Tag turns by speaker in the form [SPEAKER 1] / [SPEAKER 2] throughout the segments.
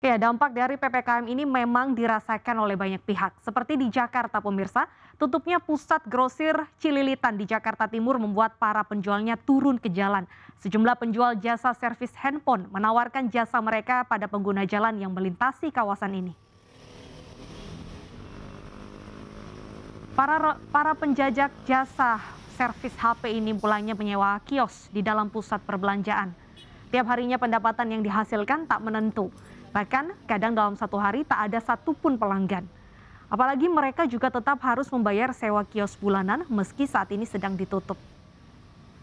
[SPEAKER 1] Ya, dampak dari PPKM ini memang dirasakan oleh banyak pihak. Seperti di Jakarta, pemirsa, tutupnya pusat grosir Cililitan di Jakarta Timur membuat para penjualnya turun ke jalan. Sejumlah penjual jasa servis handphone menawarkan jasa mereka pada pengguna jalan yang melintasi kawasan ini. Para penjajak jasa servis HP ini mulanya menyewa kios di dalam pusat perbelanjaan. Tiap harinya pendapatan yang dihasilkan tak menentu. Bahkan kadang dalam satu hari tak ada satupun pelanggan. Apalagi mereka juga tetap harus membayar sewa kios bulanan meski saat ini sedang ditutup.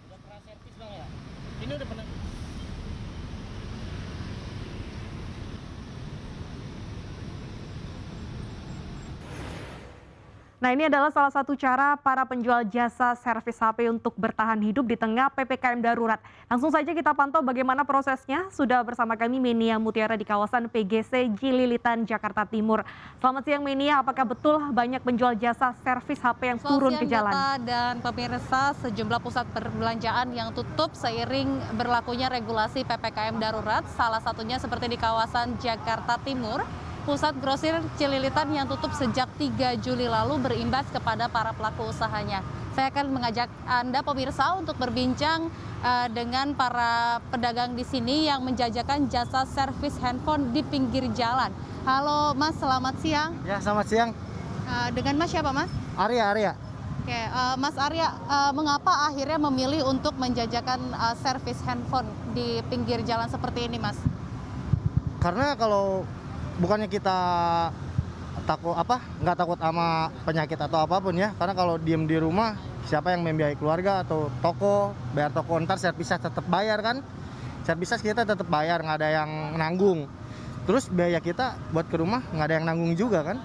[SPEAKER 2] Udah pernah servis Bang ya? Ini udah pernah.
[SPEAKER 1] Nah, ini adalah salah satu cara para penjual jasa servis HP untuk bertahan hidup di tengah PPKM darurat. Langsung saja kita pantau bagaimana prosesnya. Sudah bersama kami Menia Mutiara di kawasan PGC Cililitan, Jakarta Timur. Selamat siang Menia, apakah betul banyak penjual jasa servis HP yang turun ke jalan?
[SPEAKER 3] Data dan pemirsa, sejumlah pusat perbelanjaan yang tutup seiring berlakunya regulasi PPKM darurat. Salah satunya seperti di kawasan Jakarta Timur. Pusat grosir Cililitan yang tutup sejak 3 Juli lalu berimbas kepada para pelaku usahanya. Saya akan mengajak Anda pemirsa untuk berbincang dengan para pedagang di sini yang menjajakan jasa servis handphone di pinggir jalan. Halo Mas, selamat siang.
[SPEAKER 2] Ya, selamat siang.
[SPEAKER 3] Dengan Mas siapa Mas?
[SPEAKER 2] Arya.
[SPEAKER 3] Oke, Mas Arya, mengapa akhirnya memilih untuk menjajakan servis handphone di pinggir jalan seperti ini Mas?
[SPEAKER 2] Karena kalau bukannya kita nggak takut sama penyakit atau apapun ya, karena kalau diem di rumah siapa yang membiayai keluarga atau toko, bayar toko, ntar servisnya tetap bayar kan, servisnya kita tetap bayar, nggak ada yang nanggung, terus biaya kita buat ke rumah nggak ada yang nanggung juga kan.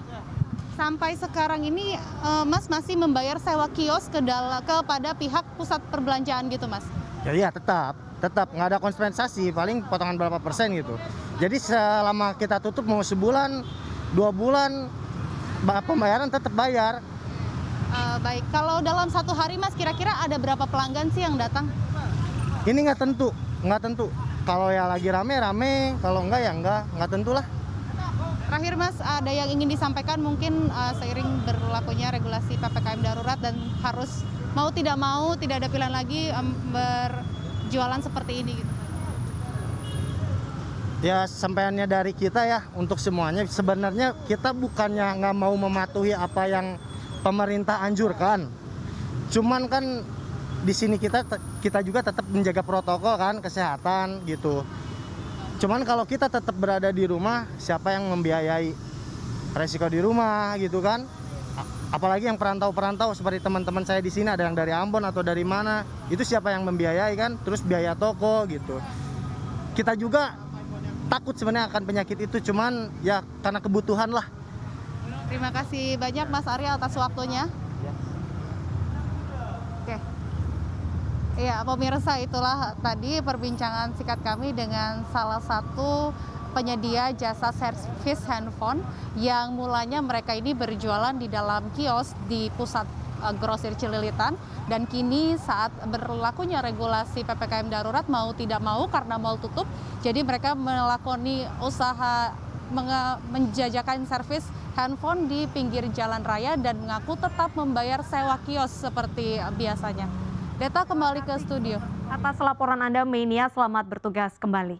[SPEAKER 3] Sampai sekarang ini Mas masih membayar sewa kios kepada pihak pusat perbelanjaan gitu Mas?
[SPEAKER 2] Ya iya, tetap nggak ada kompensasi, paling potongan berapa persen gitu. Jadi selama kita tutup mau sebulan, 2 bulan, pembayaran tetap bayar.
[SPEAKER 3] Baik, kalau dalam satu hari Mas kira-kira ada berapa pelanggan sih yang datang?
[SPEAKER 2] Ini nggak tentu. Kalau ya lagi rame, kalau enggak ya nggak tentu lah.
[SPEAKER 3] Terakhir Mas, ada yang ingin disampaikan mungkin seiring berlakunya regulasi PPKM darurat dan harus mau tidak ada pilihan lagi berjualan seperti ini gitu.
[SPEAKER 2] Ya sampaiannya dari kita ya untuk semuanya, sebenarnya kita bukannya nggak mau mematuhi apa yang pemerintah anjurkan. Cuman kan di sini kita juga tetap menjaga protokol kan, kesehatan gitu. Cuman kalau kita tetap berada di rumah, siapa yang membiayai resiko di rumah gitu kan? Apalagi yang perantau-perantau seperti teman-teman saya di sini, ada yang dari Ambon atau dari mana, itu siapa yang membiayai kan? Terus biaya toko gitu. Kita juga takut sebenarnya akan penyakit itu, cuman ya karena kebutuhan lah.
[SPEAKER 3] Terima kasih banyak Mas Arya atas waktunya.
[SPEAKER 2] Ya.
[SPEAKER 3] Oke. Iya, pemirsa, itulah tadi perbincangan singkat kami dengan salah satu penyedia jasa servis handphone yang mulanya mereka ini berjualan di dalam kios di pusat grosir Cililitan, dan kini saat berlakunya regulasi PPKM darurat mau tidak mau karena mal tutup, jadi mereka melakoni usaha menjajakan servis handphone di pinggir jalan raya dan mengaku tetap membayar sewa kios seperti biasanya. Deta kembali ke studio.
[SPEAKER 1] Atas laporan Anda Menia, selamat bertugas kembali.